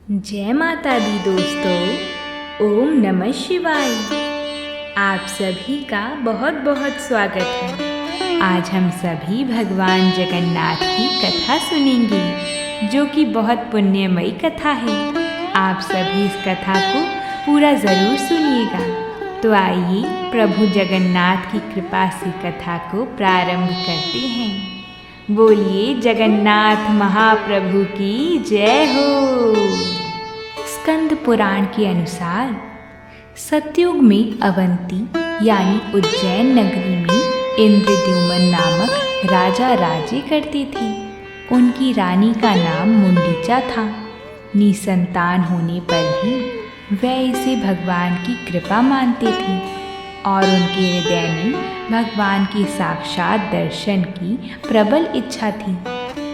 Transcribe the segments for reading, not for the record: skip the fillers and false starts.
जय माता दी दोस्तों। ओम नमः शिवाय। आप सभी का बहुत बहुत स्वागत है। आज हम सभी भगवान जगन्नाथ की कथा सुनेंगे, जो कि बहुत पुण्यमयी कथा है। आप सभी इस कथा को पूरा ज़रूर सुनिएगा। तो आइए प्रभु जगन्नाथ की कृपा से कथा को प्रारंभ करते हैं। बोलिए जगन्नाथ महाप्रभु की जय हो। स्कंद पुराण के अनुसार सतयुग में अवंती यानी उज्जैन नगरी में इंद्रद्युम्न नामक राजा राज्य करते थे। उनकी रानी का नाम मुंडीचा था। निसंतान होने पर भी वह इसे भगवान की कृपा मानते थे और उनके हृदय में भगवान के साक्षात दर्शन की प्रबल इच्छा थी।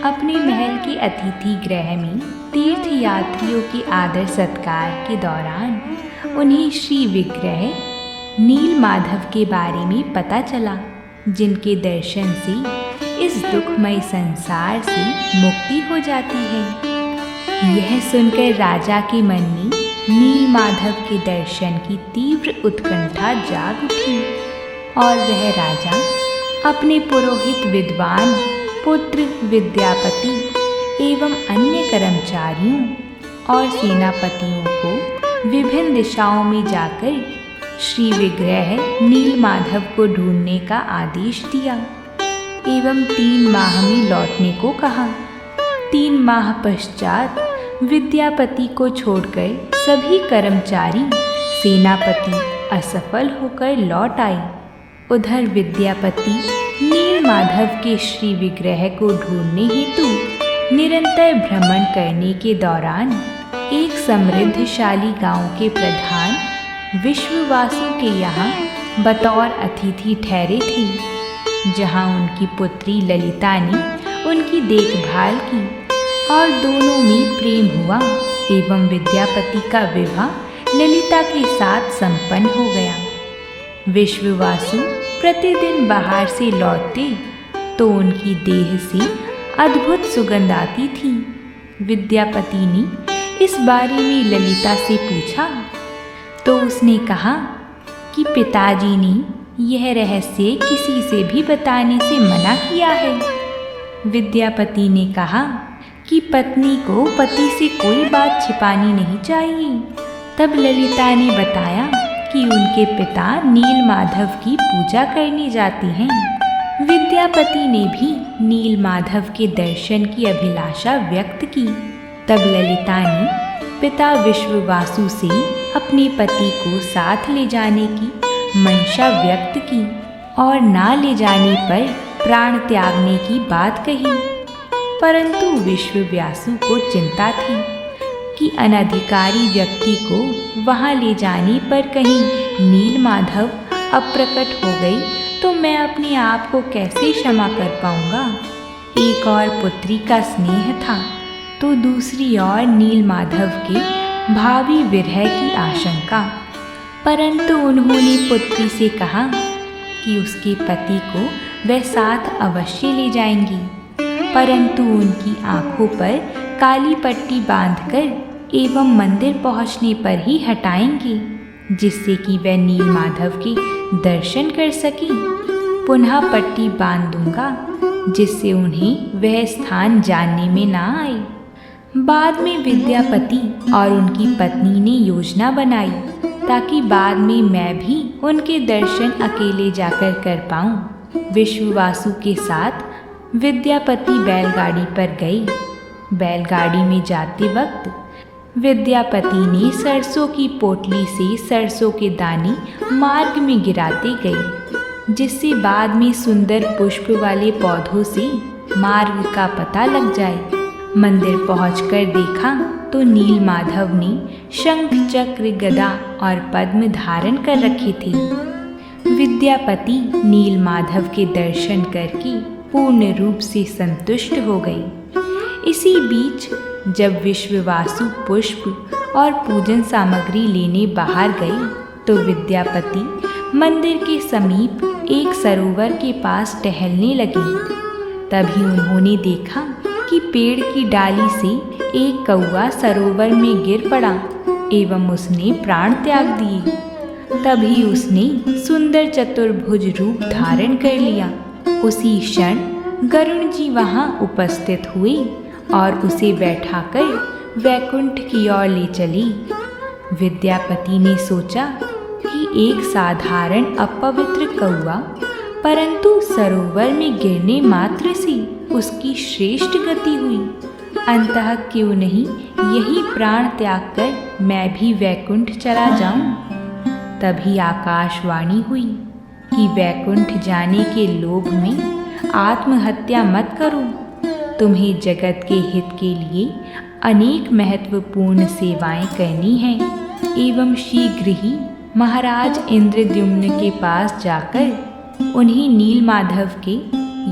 अपने महल के अतिथि गृह में तीर्थ यात्रियों के आदर सत्कार के दौरान उन्हें श्री विग्रह नील माधव के बारे में पता चला, जिनके दर्शन से इस दुखमय संसार से मुक्ति हो जाती है। यह सुनकर राजा के मन में नील माधव के दर्शन की तीव्र उत्कंठा जाग उठी और वह राजा अपने पुरोहित विद्वान पुत्र विद्यापति एवं अन्य कर्मचारियों और सेनापतियों को विभिन्न दिशाओं में जाकर श्री विग्रह नील माधव को ढूंढने का आदेश दिया एवं 3 माह में लौटने को कहा। 3 माह पश्चात विद्यापति को छोड़कर सभी कर्मचारी सेनापति असफल होकर लौट आए। उधर विद्यापति नील माधव के श्री विग्रह को ढूंढने हेतु निरंतर भ्रमण करने के दौरान एक समृद्धशाली गांव के प्रधान विश्ववासु के यहाँ बतौर अतिथि ठहरे थे, जहाँ उनकी पुत्री ललिता ने उनकी देखभाल की और दोनों में प्रेम हुआ एवं विद्यापति का विवाह ललिता के साथ संपन्न हो गया। विश्ववासु प्रतिदिन बाहर से लौटते तो उनकी देह से अद्भुत सुगंध आती थी। विद्यापति ने इस बारे में ललिता से पूछा तो उसने कहा कि पिताजी ने यह रहस्य किसी से भी बताने से मना किया है। विद्यापति ने कहा कि पत्नी को पति से कोई बात छिपानी नहीं चाहिए। तब ललिता ने बताया कि उनके पिता नील माधव की पूजा करने जाते हैं। विद्यापति ने भी नील माधव के दर्शन की अभिलाषा व्यक्त की। तब ललिता ने पिता विश्ववासु से अपने पति को साथ ले जाने की मंशा व्यक्त की और ना ले जाने पर प्राण त्यागने की बात कही। परंतु विश्ववासु को चिंता थी कि अनधिकारी व्यक्ति को वहां ले जाने पर कहीं नील माधव अप्रकट हो गई तो मैं अपने आप को कैसे क्षमा कर पाऊंगा। एक और पुत्री का स्नेह था तो दूसरी ओर नील माधव के भावी विरह की आशंका। परंतु उन्होंने पुत्री से कहा कि उसके पति को वह साथ अवश्य ले जाएंगी, परंतु उनकी आंखों पर काली पट्टी बांधकर एवं मंदिर पहुंचने पर ही हटाएंगे, जिससे कि वह नील माधव के दर्शन कर सके। पुनः पट्टी बांध दूंगा जिससे उन्हें वह स्थान जानने में ना आए। बाद में विद्यापति और उनकी पत्नी ने योजना बनाई ताकि बाद में मैं भी उनके दर्शन अकेले जाकर कर पाऊं। विश्ववासु के साथ विद्यापति बैलगाड़ी पर गई। बैलगाड़ी में जाते वक्त विद्यापति ने सरसों की पोटली से सरसों के दाने मार्ग में गिराते गए, जिससे बाद में सुंदर पुष्प वाले पौधों से मार्ग का पता लग जाए। मंदिर पहुंचकर देखा तो नील माधव ने शंख चक्र गदा और पद्म धारण कर रखे थे। विद्यापति नील माधव के दर्शन करके पूर्ण रूप से संतुष्ट हो गई। इसी बीच जब विश्ववासु पुष्प और पूजन सामग्री लेने बाहर गई तो विद्यापति मंदिर के समीप एक सरोवर के पास टहलने लगे। तभी उन्होंने देखा कि पेड़ की डाली से एक कौवा सरोवर में गिर पड़ा एवं उसने प्राण त्याग दिए। तभी उसने सुंदर चतुर्भुज रूप धारण कर लिया। उसी क्षण गरुण जी वहां उपस्थित हुए और उसे बैठाकर वैकुंठ की ओर ले चली। विद्यापति ने सोचा कि एक साधारण अपवित्र कौवा परंतु सरोवर में गिरने मात्र से उसकी श्रेष्ठ गति हुई। अंततः क्यों नहीं यही प्राण त्याग कर मैं भी वैकुंठ चला जाऊं। तभी आकाशवाणी हुई कि वैकुंठ जाने के लोभ में आत्महत्या मत करो। तुम्हें जगत के हित के लिए अनेक महत्वपूर्ण सेवाएं करनी हैं एवं शीघ्र ही महाराज इंद्रद्युम्न के पास जाकर उन्हें नीलमाधव के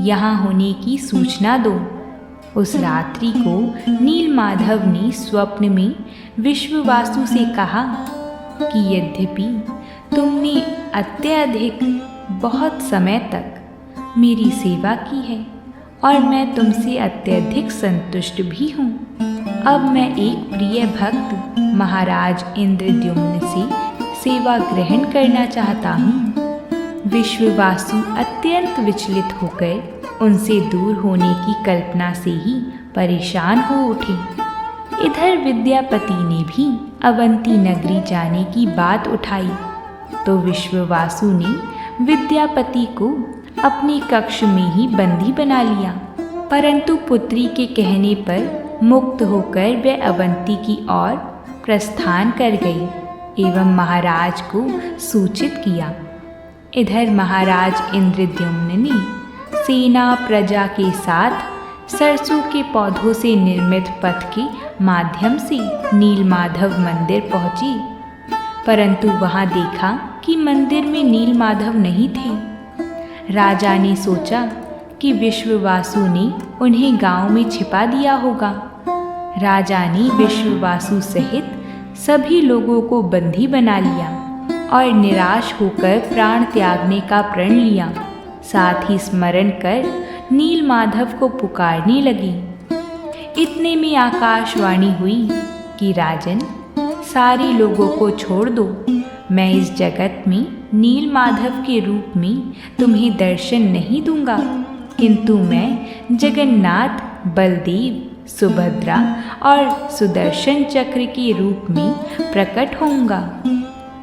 यहाँ होने की सूचना दो। उस रात्रि को नीलमाधव ने स्वप्न में विश्ववासु से कहा कि यद्यपि तुमने अत्यधिक बहुत समय तक मेरी सेवा की है और मैं तुमसे अत्यधिक संतुष्ट भी हूँ, अब मैं एक प्रिय भक्त महाराज इंद्रद्युम्न से सेवा ग्रहण करना चाहता हूँ। विश्ववासु अत्यंत विचलित होकर उनसे दूर होने की कल्पना से ही परेशान हो उठे। इधर विद्यापति ने भी अवंती नगरी जाने की बात उठाई तो विश्ववासु ने विद्यापति को अपने कक्ष में ही बंदी बना लिया, परंतु पुत्री के कहने पर मुक्त होकर वह अवंती की ओर प्रस्थान कर गई एवं महाराज को सूचित किया। इधर महाराज इंद्रद्युम्न ने सेना प्रजा के साथ सरसों के पौधों से निर्मित पथ के माध्यम से नीलमाधव मंदिर पहुंची, परंतु वहां देखा कि मंदिर में नीलमाधव नहीं थे। राजा ने सोचा कि विश्ववासु ने उन्हें गांव में छिपा दिया होगा। राजा ने विश्ववासु सहित सभी लोगों को बंदी बना लिया और निराश होकर प्राण त्यागने का प्रण लिया। साथ ही स्मरण कर नीलमाधव को पुकारने लगी। इतने में आकाशवाणी हुई कि राजन, सारे लोगों को छोड़ दो। मैं इस जगत में नीलमाधव के रूप में तुम्हें दर्शन नहीं दूंगा, किंतु मैं जगन्नाथ, बलदेव, सुभद्रा और सुदर्शन चक्र के रूप में प्रकट होऊंगा।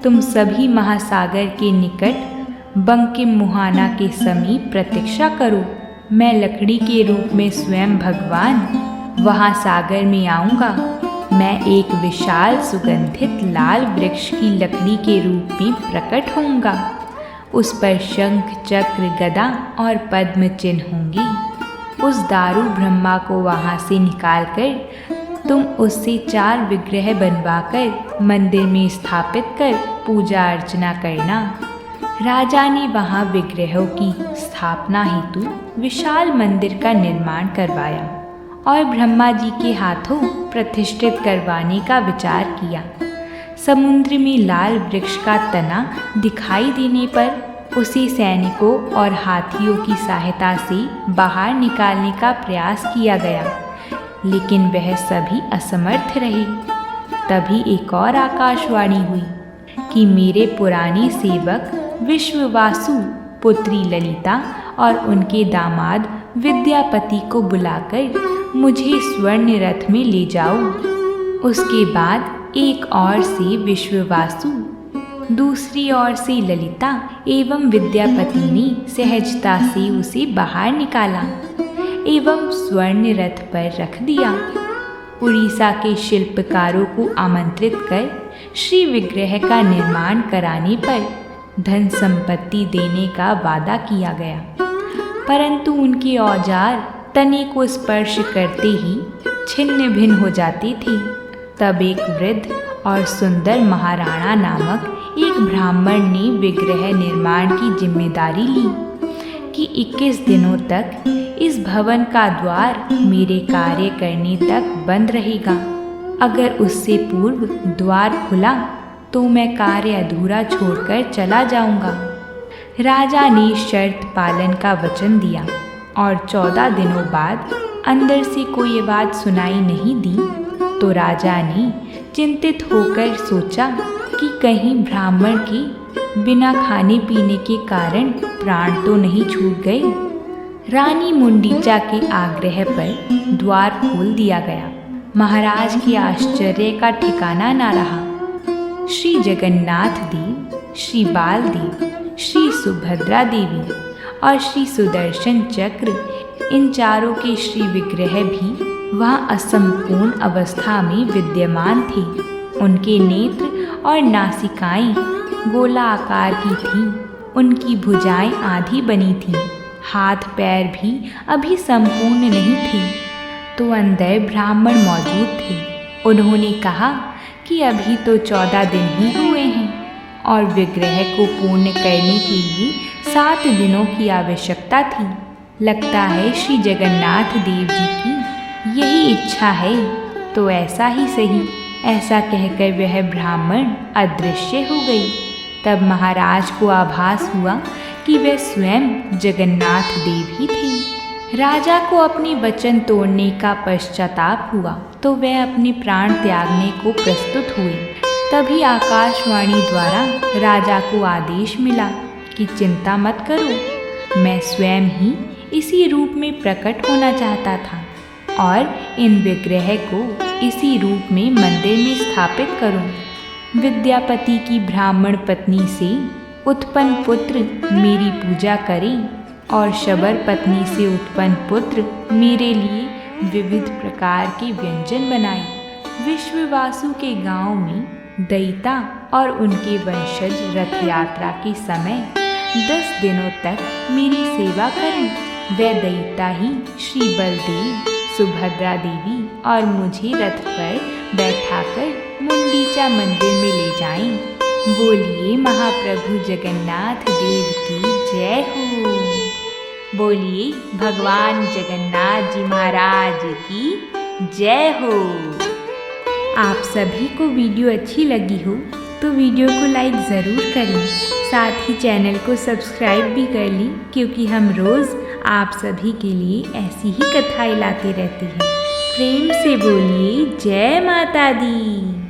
तुम सभी महासागर के निकट बंकिम मुहाना के समीप प्रतीक्षा करो। मैं लकड़ी के रूप में स्वयं भगवान वहाँ सागर में आऊँगा। मैं एक विशाल सुगंधित लाल वृक्ष की लकड़ी के रूप में प्रकट होऊंगा। उस पर शंख, चक्र, गदा और पद्म चिन्ह होंगे। उस दारू ब्रह्मा को वहाँ से निकालकर तुम उससे 4 विग्रह बनवाकर मंदिर में स्थापित कर पूजा अर्चना करना। राजा ने वहाँ विग्रहों की स्थापना हेतु विशाल मंदिर का निर्माण करवाया और ब्रह्मा जी के हाथों प्रतिष्ठित करवाने का विचार किया। समुद्र में लाल वृक्ष का तना दिखाई देने पर उसे सैनिकों और हाथियों की सहायता से बाहर निकालने का प्रयास किया गया, लेकिन वह सभी असमर्थ रहे। तभी एक और आकाशवाणी हुई कि मेरे पुराने सेवक विश्ववासु, पुत्री ललिता और उनके दामाद विद्यापति को बुलाकर मुझे स्वर्ण रथ में ले जाओ। उसके बाद एक ओर से विश्ववासु, दूसरी ओर से ललिता एवं विद्यापति ने सहजता से उसे बाहर निकाला एवं स्वर्ण रथ पर रख दिया। उड़ीसा के शिल्पकारों को आमंत्रित कर श्री विग्रह का निर्माण कराने पर धन संपत्ति देने का वादा किया गया, परंतु उनके औजार तने को स्पर्श करते ही छिन्न भिन्न हो जाती थी। तब एक वृद्ध और सुंदर महाराणा नामक एक ब्राह्मण ने विग्रह निर्माण की जिम्मेदारी ली कि 21 दिनों तक इस भवन का द्वार मेरे कार्य करने तक बंद रहेगा। अगर उससे पूर्व द्वार खुला तो मैं कार्य अधूरा छोड़कर चला जाऊंगा। राजा ने शर्त पालन का वचन दिया और 14 दिनों बाद अंदर से कोई आवाज़ सुनाई नहीं दी तो राजा ने चिंतित होकर सोचा कि कहीं ब्राह्मण के बिना खाने पीने के कारण प्राण तो नहीं छूट गए। रानी मुंडीचा के आग्रह पर द्वार खोल दिया गया। महाराज के आश्चर्य का ठिकाना न रहा। श्री जगन्नाथ देव, श्री बालदेव, श्री सुभद्रा देवी और श्री सुदर्शन चक्र, इन चारों के श्री विग्रह भी वहाँ असंपूर्ण अवस्था में विद्यमान थे। उनके नेत्र और नासिकाएं गोलाकार की थीं। उनकी भुजाएं आधी बनी थीं। हाथ पैर भी अभी संपूर्ण नहीं थे। तो अंदर ब्राह्मण मौजूद थे। उन्होंने कहा कि अभी तो 14 दिन ही हुए हैं और विग्रह को पूर्ण करने के लिए 7 दिनों की आवश्यकता थी। लगता है श्री जगन्नाथ देव जी की यही इच्छा है, तो ऐसा ही सही। ऐसा कहकर वह ब्राह्मण अदृश्य हो गई। तब महाराज को आभास हुआ कि वह स्वयं जगन्नाथ देव ही थे। राजा को अपने वचन तोड़ने का पश्चाताप हुआ तो वह अपने प्राण त्यागने को प्रस्तुत हुए। तभी आकाशवाणी द्वारा राजा को आदेश मिला कि चिंता मत करो, मैं स्वयं ही इसी रूप में प्रकट होना चाहता था और इन विग्रह को इसी रूप में मंदिर में स्थापित करूं। विद्यापति की ब्राह्मण पत्नी से उत्पन्न पुत्र मेरी पूजा करें और शबर पत्नी से उत्पन्न पुत्र मेरे लिए विविध प्रकार के व्यंजन बनाएं। विश्ववासु के गांव में दैता और उनके वंशज रथ यात्रा के समय 10 दिनों तक मेरी सेवा करें। वह दैता ही श्री बलदेव, सुभद्रा देवी और मुझे रथ पर बैठाकर मुंडीचा मंदिर में ले जाएं। बोलिए महाप्रभु जगन्नाथ देव की जय हो। बोलिए भगवान जगन्नाथ जी महाराज की जय हो। आप सभी को वीडियो अच्छी लगी हो तो वीडियो को लाइक ज़रूर करें। साथ ही चैनल को सब्सक्राइब भी कर लें, क्योंकि हम रोज़ आप सभी के लिए ऐसी ही कथाएं लाते रहते हैं। प्रेम से बोलिए जय माता दी।